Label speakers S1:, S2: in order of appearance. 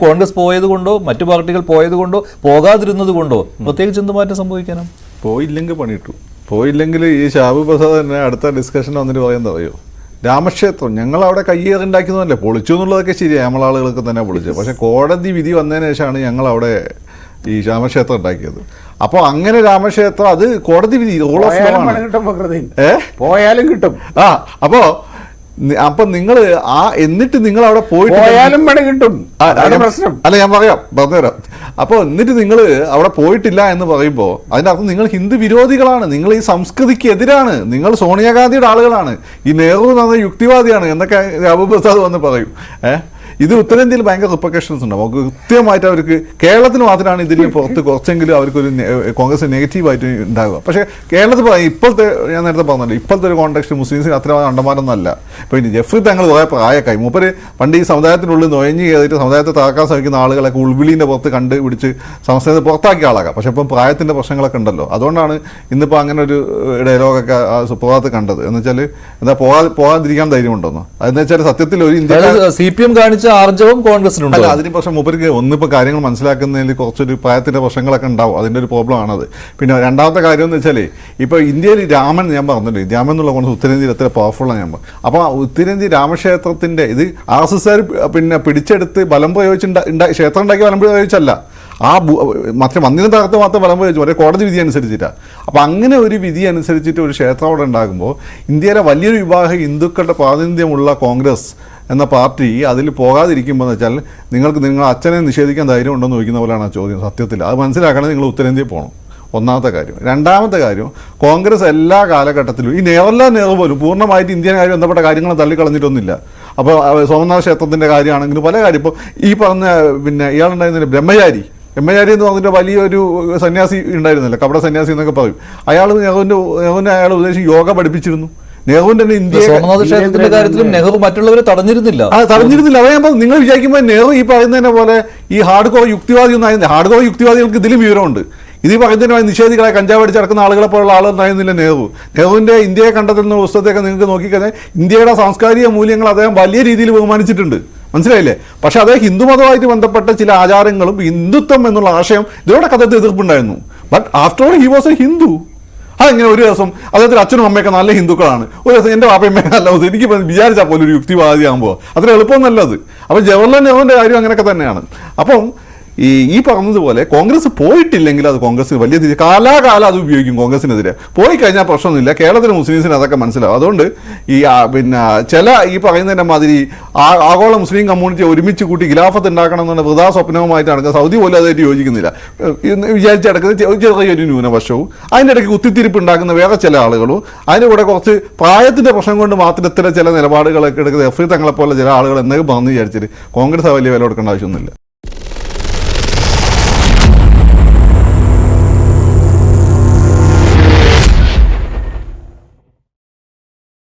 S1: കോൺഗ്രസ് പോയത് കൊണ്ടോ മറ്റു പാർട്ടികൾ പോയത് കൊണ്ടോ പോകാതിരുന്നത് കൊണ്ടോ പ്രത്യേകിച്ച് എന്ത് മാറ്റം സംഭവിക്കാനും?
S2: പോയില്ലെങ്കിൽ പണിയിട്ടു. പോയില്ലെങ്കിൽ ഈ ഷാബു പ്രസാദ് തന്നെ അടുത്ത ഡിസ്കഷൻ വന്നിട്ട് പറയുന്നത് അറിയോ, രാമക്ഷേത്രം ഞങ്ങൾ അവിടെ കയ്യേറുണ്ടാക്കുന്നതല്ലേ, പൊളിച്ചു എന്നുള്ളതൊക്കെ ശരിയാണ്, നമ്മളാളുകൾക്ക് തന്നെ പൊളിച്ചു. പക്ഷെ കോടതി വിധി വന്നതിന് ശേഷമാണ് ഞങ്ങൾ അവിടെ ഈ രാമക്ഷേത്രം ഉണ്ടാക്കിയത്. അപ്പോൾ അങ്ങനെ രാമക്ഷേത്രം അത് കോടതി വിധി
S3: പോയാലും കിട്ടും.
S2: അപ്പൊ നിങ്ങൾ എന്നിട്ട് നിങ്ങൾ അവിടെ പോയിട്ട്
S3: കിട്ടും.
S2: അല്ല ഞാൻ പറഞ്ഞുതരാം. അപ്പോൾ എന്നിട്ട് നിങ്ങൾ അവിടെ പോയിട്ടില്ല എന്ന് പറയുമ്പോൾ അതിൻ്റെ അർത്ഥം നിങ്ങൾ ഹിന്ദു വിരോധികളാണ്, നിങ്ങൾ ഈ സംസ്കൃതിക്ക് എതിരാണ്, നിങ്ങൾ സോണിയാഗാന്ധിയുടെ ആളുകളാണ്, ഈ നെഹ്റു എന്ന് പറഞ്ഞ യുക്തിവാദിയാണ് എന്നൊക്കെ ഷാബു പ്രസാദ് വന്ന് പറയും. ഇത് ഉത്തരേന്ത്യയിൽ ഭയങ്കര റിപ്പർക്കഷൻസ് ഉണ്ടാവും. നമുക്ക് കൃത്യമായിട്ട് അവർക്ക് കേരളത്തിന് മാത്രമാണ് ഇതിന് പുറത്ത് കുറച്ചെങ്കിലും അവർക്കൊരു കോൺഗ്രസ് നെഗറ്റീവായിട്ട് ഉണ്ടാകുക. പക്ഷേ കേരളത്തിൽ പറയും ഇപ്പോഴത്തെ, ഞാൻ നേരത്തെ പറഞ്ഞല്ലോ, ഇപ്പോഴത്തെ ഒരു കോൺടെക്സ്റ്റ് മുസ്ലിംസിന് അത്ര അണ്ടമാനൊന്നല്ല. ഇപ്പോൾ ഇനി ജെഫ്രി തങ്ങൾ കുറേ പ്രായക്കായി മൂപ്പര് പണ്ട് ഈ സമുദായത്തിനുള്ളിൽ നുഴഞ്ഞ് കയറിയിട്ട് സമുദായത്തെ തകർക്കാൻ ശ്രമിക്കുന്ന ആളുകളൊക്കെ ഉൾവിളീൻ്റെ പുറത്ത് കണ്ടുപിടിച്ച് സംസ്ഥാനത്ത് പുറത്താക്കിയ ആളാകാം. പക്ഷേ ഇപ്പം പ്രായത്തിൻ്റെ പ്രശ്നങ്ങളൊക്കെ ഉണ്ടല്ലോ, അതുകൊണ്ടാണ് ഇന്നിപ്പോൾ അങ്ങനെ ഒരു ഡയലോഗൊക്കെ സുപ്രഭാതത്ത് കണ്ടത്. എന്ന് വെച്ചാൽ എന്താ പോകാതിരിക്കാൻ ധൈര്യമുണ്ടെന്നോ, അതെന്ന് വെച്ചാൽ സത്യത്തിൽ ഒരു ഇന്ത്യ
S1: CPM കാണിച്ച ആർജവം കോൺഗ്രസിനുണ്ട്.
S2: അല്ല, അതിന് പക്ഷേ മൂപ്പർക്ക് ഒന്നിപ്പോൾ കാര്യങ്ങൾ മനസ്സിലാക്കുന്നതിൽ കുറച്ചൊരു പ്രായത്തിൻ്റെ പ്രശ്നങ്ങളൊക്കെ ഉണ്ടാവും, അതിൻ്റെ ഒരു പ്രോബ്ലം ആണത്. പിന്നെ രണ്ടാമത്തെ കാര്യം എന്ന് വെച്ചാൽ ഇപ്പോൾ ഇന്ത്യയിൽ രാമൻ, ഞാൻ പറഞ്ഞില്ലേ, രാമൻ എന്നുള്ള കോൺഗ്രസ് ഉത്തരേന്ത്യയിൽ എത്ര പവർഫുള്ളാണ് ഞാൻ പറഞ്ഞു. അപ്പോൾ ഉത്തരേന്ത്യ രാമക്ഷേത്രത്തിൻ്റെ ഇത് RSS പിന്നെ പിടിച്ചെടുത്ത് ബലം പ്രയോഗിച്ച് ക്ഷേത്രം ഉണ്ടാക്കി ബലം പ്രയോഗിച്ചല്ല, മറ്റേ മന്ദിരം തകർത്ത് മാത്രം ബലം പ്രയോഗിച്ചു, ഒരേ കോടതി വിധി അനുസരിച്ചിട്ടാണ്. അപ്പോൾ അങ്ങനെ ഒരു വിധി അനുസരിച്ചിട്ട് ഒരു ക്ഷേത്രം അവിടെ ഉണ്ടാകുമ്പോൾ ഇന്ത്യയിലെ വലിയൊരു വിഭാഗം ഹിന്ദുക്കളുടെ പ്രാതിനിധ്യമുള്ള കോൺഗ്രസ് എന്ന പാർട്ടി അതിൽ പോകാതിരിക്കുമ്പോൾ എന്ന് വെച്ചാൽ നിങ്ങൾ അച്ഛനെ നിഷേധിക്കാൻ ധൈര്യം ഉണ്ടെന്ന് ചോദിക്കുന്ന പോലെയാണ് ചോദ്യം. സത്യത്തിൽ അത് മനസ്സിലാക്കണമെങ്കിൽ നിങ്ങൾ ഉത്തരേന്ത്യയിൽ പോകണം, ഒന്നാമത്തെ കാര്യം. രണ്ടാമത്തെ കാര്യം, കോൺഗ്രസ് എല്ലാ കാലഘട്ടത്തിലും ഈ നെഹ്റു പോലും പൂർണ്ണമായിട്ട് ഇന്ത്യനുമായി ബന്ധപ്പെട്ട കാര്യങ്ങൾ തള്ളിക്കളഞ്ഞിട്ടൊന്നുമില്ല. അപ്പോൾ സോമനാഥ ക്ഷേത്രത്തിൻ്റെ കാര്യമാണെങ്കിലും പല കാര്യം, ഇപ്പോൾ ഈ പറഞ്ഞ പിന്നെ ഇയാളുണ്ടായിരുന്നില്ല ബ്രഹ്മചാരി എന്ന് പറഞ്ഞിട്ട് വലിയൊരു സന്യാസി ഉണ്ടായിരുന്നില്ല, കപട സന്യാസി എന്നൊക്കെ പറയും. നെഹ്റുവിനെ അയാൾ ഉദ്ദേശിച്ച് യോഗ പഠിപ്പിച്ചിരുന്നു. നെഹ്റുവിന്റെ
S1: ക്ഷേത്രത്തിന്റെ കാര്യത്തിലും നെഹ്റു മറ്റുള്ളവരെ തടഞ്ഞിരുന്നില്ല.
S2: അതാ ഞാൻ നിങ്ങൾ വിചാരിക്കുമ്പോൾ നെഹ്റു ഈ പറയുന്നതിനെ പോലെ ഈ ഹാർഡ് കോർ യുക്തിവാദി ഒന്നും ആയിരുന്നില്ല. ഹാർഡ് കോർ യുക്തിവാദികൾക്ക് ഇതിലും വിവരമുണ്ട്. ഇത് പറയുന്നതിനുമായി നിഷേധികളെ കഞ്ചാവ് അടിച്ച് നടക്കുന്ന ആളുകളെ പോലുള്ള ആളുണ്ടായിരുന്നില്ല നെഹ്റുവിന്റെ ഇന്ത്യയെ കണ്ടെത്തുന്ന പുസ്തകത്തെയൊക്കെ നിങ്ങൾക്ക് നോക്കിക്കഴിഞ്ഞാൽ ഇന്ത്യയുടെ സാംസ്കാരിക മൂല്യങ്ങൾ അദ്ദേഹം വലിയ രീതിയിൽ ബഹുമാനിച്ചിട്ടുണ്ട്, മനസ്സിലായില്ലേ? പക്ഷെ അതേ ഹിന്ദുമതവുമായിട്ട് ബന്ധപ്പെട്ട ചില ആചാരങ്ങളും ഹിന്ദുത്വം എന്നുള്ള ആശയം ഇതിലൂടെ കഥത്തിൽ എതിർപ്പുണ്ടായിരുന്നു. But after all he was a Hindu. അതെങ്ങനെ ഒരു ദിവസം അദ്ദേഹത്തിന് അച്ഛനും അമ്മയൊക്കെ നല്ല ഹിന്ദുക്കളാണ്, ഒരു ദിവസം എൻ്റെ വാപ്പയമ്മ നല്ല എനിക്ക് വിചാരിച്ചാൽ പോലും ഒരു യുക്തിവാദിയാകുമ്പോൾ അത്ര എളുപ്പമൊന്നല്ലത്. അപ്പോൾ ജവഹർലാൽ നെഹ്റുവിൻ്റെ കാര്യം അങ്ങനെയൊക്കെ തന്നെയാണ്. അപ്പം ഈ പറഞ്ഞതുപോലെ കോൺഗ്രസ് പോയിട്ടില്ലെങ്കിൽ അത് കോൺഗ്രസ് വലിയ രീതിയിൽ കാലാകാലം അത് ഉപയോഗിക്കും കോൺഗ്രസിനെതിരെ. പോയി കഴിഞ്ഞാൽ പ്രശ്നമൊന്നുമില്ല, കേരളത്തിലെ മുസ്ലിംസിന് അതൊക്കെ മനസ്സിലാവും. അതുകൊണ്ട് പിന്നെ ചില ഈ പറയുന്നതിൻ്റെ മാതിരി ആഗോള മുസ്ലിം കമ്മ്യൂണിറ്റി ഒരുമിച്ച് കൂട്ടി ഖിലാഫത്ത് ഉണ്ടാക്കണം എന്നുള്ള വൃഥാ സ്വപ്നവുമായിട്ട് നടക്കുക. സൗദി പോലും അതായിട്ട് യോജിക്കുന്നില്ല, വിചാരിച്ചടക്കുന്നത് ചെറിയൊരു ന്യൂനപക്ഷവും അതിൻ്റെ ഇടയ്ക്ക് കുത്തിത്തിരിപ്പ് ഉണ്ടാക്കുന്ന വേറെ ചില ആളുകളും അതിൻ്റെ കൂടെ കുറച്ച് പ്രായത്തിൻ്റെ പ്രശ്നം കൊണ്ട് മാത്രം ഇത്തരം ചില നിലപാടുകളൊക്കെ എടുക്കുന്നത് ജെഫ്രി തങ്ങളെപ്പോലെ ചില ആളുകൾ എന്നൊക്കെ പറഞ്ഞു വിചാരിച്ചിട്ട് കോൺഗ്രസ് വലിയ വില കൊടുക്കേണ്ട ആവശ്യമൊന്നുമില്ല.